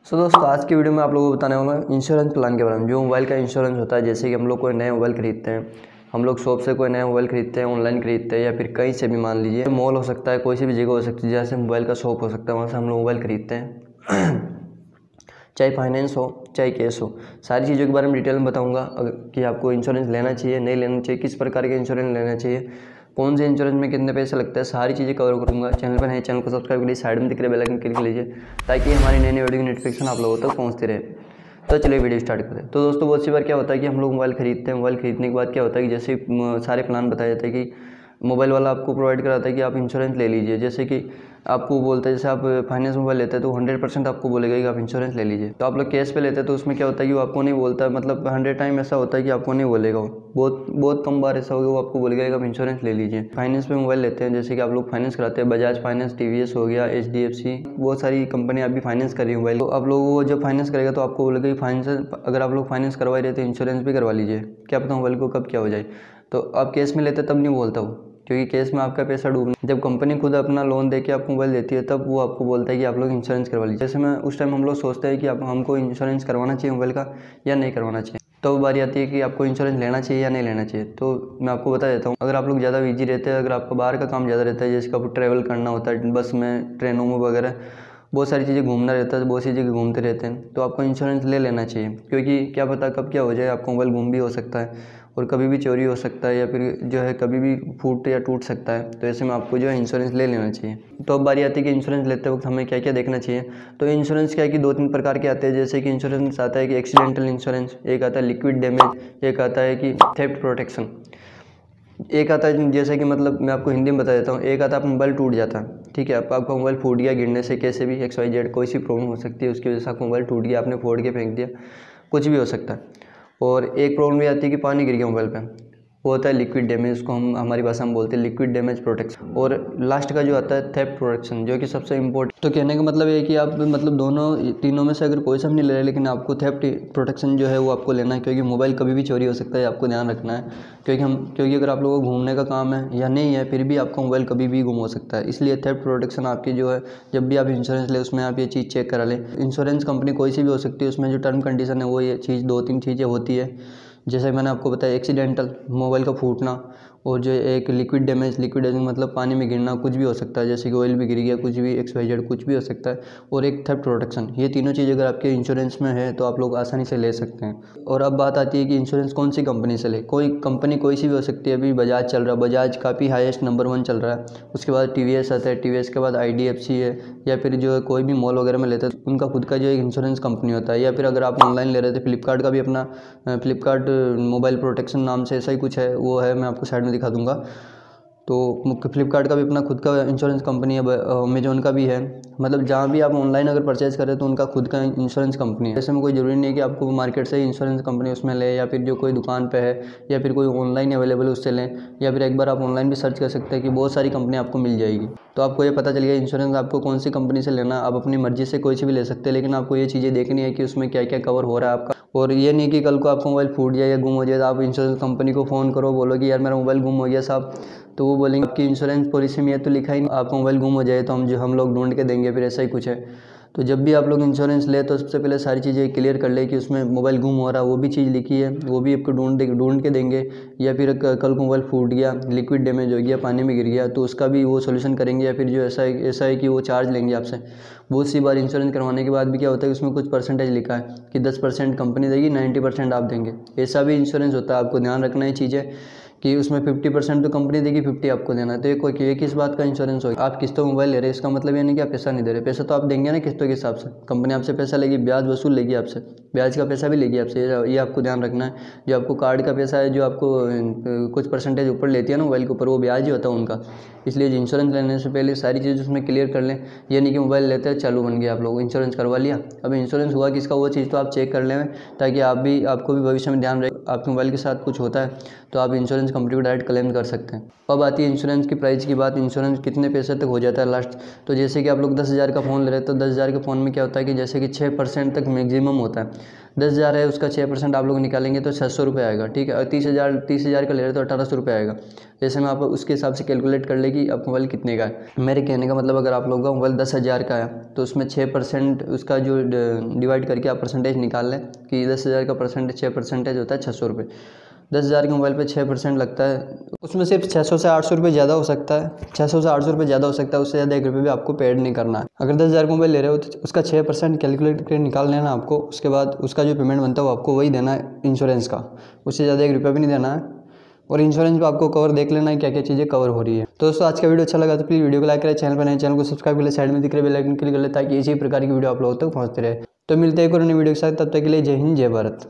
दोस्तों आज की वीडियो में आप लोगों को बताने वाला हूँ इंश्योरेंस प्लान के बारे में। जो मोबाइल का इंश्योरेंस होता है, जैसे कि हम लोग कोई नया मोबाइल खरीदते हैं, हम लोग शॉप से कोई नया मोबाइल खरीदते हैं, ऑनलाइन खरीदते हैं या फिर कहीं से भी, मान लीजिए मॉल हो सकता है, कोई सी भी जगह हो सकती है जैसे मोबाइल का शॉप हो सकता है, वहाँ से हम लोग मोबाइल खरीदते हैं चाहे फाइनेंस हो चाहे कैश हो, सारी चीज़ों के बारे में डिटेल में बताऊंगा कि आपको इंश्योरेंस लेना चाहिए नहीं लेना चाहिए, किस प्रकार के इंश्योरेंस लेना चाहिए, कौन से इंश्योरेंस में कितने पैसे लगते हैं, सारी चीज़ें कवर करूंगा। चैनल पर नए चैनल को सब्सक्राइब करिए, साइड में दिख रहे बेल आइकन क्लिक कीजिए ताकि हमारी नई नई वीडियो की नोटिफिकेशन आप लोगों तक पहुँचती रहे। तो चलिए वीडियो स्टार्ट करते हैं। तो दोस्तों बहुत सी बार क्या होता है कि हम लोग मोबाइल खरीदते हैं, मोबाइल खरीदने के बाद क्या होता है कि जैसे सारे प्लान बताए जाते हैं कि मोबाइल वाला आपको प्रोवाइड कराता है कि आप इंश्योरेंस ले लीजिए। जैसे कि आपको बोलता है, जैसे आप फाइनेंस मोबाइल लेते हैं तो 100% आपको बोलेगा कि आप इंश्योरेंस ले लीजिए। तो आप लोग कैश पे लेते हैं तो उसमें क्या होता है कि वो आपको नहीं बोलता है, मतलब 100 टाइम ऐसा होता है कि आपको नहीं बोलेगा। वो बहुत कम बार ऐसा होगा वो आपको बोलेगा कि आप इंश्योरेंस ले लीजिए। फाइनेंस पे मोबाइल लेते हैं, जैसे कि आप लोग फाइनेंस कराते हैं, बजाज फाइनेंस, TVS हो गया, HDFC, बहुत सारी कंपनी अभी फाइनेंस कर रही है मोबाइल। तो आप लोग वो जब फाइनेंस करेगा तो आपको बोलेगा कि फाइनेंस, अगर आप लोग फाइनेंस करवा रहे तो इंश्योरेंस भी करवा लीजिए, क्या पता मोबाइल को कब क्या हो जाए। तो आप कैश में लेते तब नहीं बोलता वो, क्योंकि केस में आपका पैसा डूबना। जब कंपनी खुद अपना लोन देके आपको मोबाइल देती है तब वो आपको बोलता है कि आप लोग इंश्योरेंस करवा लीजिए। जैसे में उस टाइम हम लोग सोचते हैं कि आप हमको इंश्योरेंस करवाना चाहिए मोबाइल का या नहीं करवाना चाहिए। तो बारी आती है कि आपको इंश्योरेंस लेना चाहिए या नहीं लेना चाहिए। तो मैं आपको बता देता हूँ, अगर आप लोग ज़्यादा बिजी रहते हैं, अगर आपका बाहर का काम ज़्यादा रहता है, जैसे कि आपको ट्रैवल करना होता है बस में, ट्रेनों में वगैरह, बहुत सारी चीज़ें घूमना रहता है, बहुत सी जगह घूमते रहते हैं, तो आपको इंश्योरेंस ले लेना चाहिए। क्योंकि क्या पता कब क्या हो जाए, आपका मोबाइल गुम भी हो सकता है और कभी भी चोरी हो सकता है या फिर जो है कभी भी फूट या टूट सकता है। तो ऐसे में आपको जो है इंश्योरेंस ले लेना चाहिए। तो अब बारी आती है कि इंश्योरेंस लेते वक्त हमें क्या क्या देखना चाहिए। तो इंश्योरेंस क्या है कि 2-3 प्रकार के आते हैं। जैसे कि इंश्योरेंस आता है कि एक्सीडेंटल इंश्योरेंस, एक आता है लिक्विड डैमेज, एक आता है कि थेफ्ट प्रोटेक्शन, एक आता है जैसे कि, मतलब मैं आपको हिंदी में बता देता हूँ, एक आता है आपका मोबाइल टूट जाता है, ठीक है, आपका मोबाइल फूट गया गिरने से, कैसे भी XYZ कोई सी प्रॉब्लम हो सकती है, उसकी वजह से आपका मोबाइल टूट गया, आपने फोड़ के फेंक दिया, कुछ भी हो सकता है। और एक प्रॉब्लम भी आती है कि पानी गिर गया मोबाइल पे, वो होता है लिक्विड डैमेज, उसको हम हमारी भाषा में बोलते हैं लिक्विड डैमेज प्रोटेक्शन। और लास्ट का जो आता है थेफ्ट प्रोटेक्शन, जो कि सबसे इंपॉर्टेंट। तो कहने का मतलब ये है कि आप मतलब दोनों तीनों में से अगर कोई सा नहीं ले रहे, लेकिन आपको थेफ्ट प्रोटेक्शन जो है वो आपको लेना है, क्योंकि मोबाइल कभी भी चोरी हो सकता है, आपको ध्यान रखना है। क्योंकि अगर आप लोगों को घूमने का काम है या नहीं है, फिर भी आपका मोबाइल कभी भी गुम हो सकता है। इसलिए थेफ्ट प्रोटेक्शन आपकी जो है, जब भी आप इंश्योरेंस ले उसमें आप ये चीज़ चेक करा लें। इंश्योरेंस कंपनी कोई सी भी हो सकती है, उसमें जो टर्म कंडीशन है वो ये चीज़ 2-3 चीज़ें होती है। जैसे मैंने आपको बताया, एक्सीडेंटल मोबाइल का फूटना, और जो एक लिक्विड डैमेज मतलब पानी में गिरना, कुछ भी हो सकता है, जैसे कि ऑयल भी गिर गया, कुछ भी XYZ कुछ भी हो सकता है। और एक थेफ्ट प्रोटेक्शन, ये तीनों चीज़ अगर आपके इंश्योरेंस में है तो आप लोग आसानी से ले सकते हैं। और अब बात आती है कि इंश्योरेंस कौन सी कंपनी से ले। कोई कंपनी कोई सी भी हो सकती है। अभी बजाज चल रहा है, बजाज काफ़ी हाईएस्ट नंबर 1 चल रहा है। उसके बाद TVS आता है, TVS के बाद IDFC है, या फिर जो है कोई भी मॉल वगैरह में लेते हैं उनका खुद का जो एक इंश्योरेंस कंपनी होता है। या फिर अगर आप ऑनलाइन ले रहे थे, फ्लिपकार्ट का भी अपना फ्लिपकार्ट मोबाइल प्रोटेक्शन नाम से ऐसा ही कुछ है, वो है, मैं आपको साइड में दिखा दूंगा। तो फ्लिपकार्ट का भी अपना खुद का इंश्योरेंस कंपनी है, अमेजोन का भी है। मतलब जहाँ भी आप ऑनलाइन अगर परचेज़ करें तो उनका खुद का इंश्योरेंस कंपनी है। ऐसे में कोई ज़रूरी नहीं है कि आपको मार्केट से ही इंश्योरेंस कंपनी उसमें ले, या फिर जो कोई दुकान पे है या फिर कोई ऑनलाइन अवेलेबल है उससे लें। या फिर एक बार आप ऑनलाइन भी सर्च कर सकते हैं कि बहुत सारी कंपनी आपको मिल जाएगी, तो आपको ये पता चल गया इंश्योरेंस आपको कौन सी कंपनी से लेना। आप अपनी मर्जी से कोई सी भी ले सकते हैं, लेकिन आपको ये चीज़ें देखनी है कि उसमें क्या क्या कवर हो रहा है आपका। और ये नहीं कि कल को आपका मोबाइल फूट जाए या गुम हो जाए तो आप इंश्योरेंस कंपनी को फ़ोन करो, बोलो कि यार मेरा मोबाइल गुम हो गया साहब, तो वो बोलेंगे आपकी इंश्योरेंस पॉलिसी में ये तो लिखा ही नहीं, आपका मोबाइल गुम हो जाए तो हम लोग ढूंढ के देंगे, फिर ऐसा ही कुछ है। तो जब भी आप लोग इंश्योरेंस ले तो सबसे पहले सारी चीज़ें क्लियर कर ले कि उसमें मोबाइल गुम हो रहा है, वो भी चीज़ लिखी है, वो भी आपको ढूंढ के देंगे। या फिर कल को मोबाइल फूट गया, लिक्विड डैमेज हो गया, पानी में गिर गया, तो उसका भी वो सोल्यूशन करेंगे। या फिर जो ऐसा है कि वो चार्ज लेंगे आपसे। बहुत सी बार इंश्योरेंस करवाने के बाद भी क्या होता है कि उसमें कुछ परसेंटेज लिखा है कि 10% कंपनी देगी, 90% आप देंगे। ऐसा भी इंश्योरेंस होता है, आपको ध्यान रखना है चीज़ें कि उसमें 50% तो कंपनी देगी, 50 आपको देना है। तो ये किस बात का इंश्योरेंस होगा। आप किस्तों मोबाइल ले रहे हैं, इसका मतलब ये नहीं कि आप पैसा नहीं दे रहे, पैसा तो आप देंगे ना किस्तों के हिसाब से। कंपनी आपसे पैसा लेगी, ब्याज वसूल लेगी आपसे, ब्याज का पैसा भी लेगी आपसे, ये आपको ध्यान रखना है। जो आपको कार्ड का पैसा है, जो आपको कुछ परसेंटेज ऊपर लेती है ना मोबाइल के ऊपर, वो ब्याज ही होता है उनका। इसलिए इंश्योरेंस लेने से पहले सारी चीज़ उसमें क्लियर कर लें। ये नहीं कि मोबाइल लेते हैं चालू बन गया, आप लोग इंश्योरेंस करवा लिया, अब इंश्योरेंस हुआ किसका, वो चीज़ तो आप चेक कर लें, ताकि आपको भी भविष्य में ध्यान रहे। आपके मोबाइल के साथ कुछ होता है तो आप इंश्योरेंस कंपनी को डायरेक्ट क्लेम कर सकते हैं। अब आती है इंश्योरेंस की प्राइस की बात। इंश्योरेंस कितने पैसे तक हो जाता है लास्ट। तो जैसे कि आप लोग 10,000 का फ़ोन ले रहे हैं तो 10,000 के फ़ोन में क्या होता है कि जैसे कि 6% तक मैक्सिमम होता है। 10,000 है, उसका 6% आप लोग निकालेंगे तो 600 रुपये आएगा, ठीक है। और 30,000 का ले रहे हैं तो 1,800 रुपये आएगा। जैसे में आप उसके हिसाब से कैलकुलेट कर ले कि अब मोबाइल कितने का है। मेरे कहने का मतलब अगर आप लोगों का मोबाइल 10,000 का है तो उसमें 6% उसका जो डिवाइड करके आप परसेंटेज निकाल लें कि 10,000 का परसेंटेज 6% होता है 600 रुपये। 10,000 के मोबाइल पे 6% लगता है, उसमें सिर्फ 600 से 800 रुपये ज़्यादा हो सकता है। 600 से 800 रुपये ज़्यादा हो सकता है, उससे ज़्यादा 1 रुपये भी आपको पेड नहीं करना है। अगर 10,000 का मोबाइल ले रहे हो तो उसका 6% कैलकुलेट करके निकाल लेना आपको। उसके बाद उसका जो पेमेंट बनता है वो आपको वही देना है इंश्योरेंस का, उससे ज़्यादा 1 रुपया भी नहीं देना है। और इंश्योरेंस पे आपको कवर देख लेना है क्या क्या चीज़ें कवर हो रही है। तो दोस्तों आज का वीडियो अच्छा लगा तो प्लीज़ वीडियो को लाइक करें, चैनल पर नए चैनल को सब्सक्राइब कर ले, साइड में दिख रहे बेल आइकन क्लिक कर ले ताकि इसी प्रकार की वीडियो आप लोगों तक पहुँचते रहे। तो मिलते हैं एक और नई वीडियो के साथ, तब तक के लिए जय हिंद जय भारत।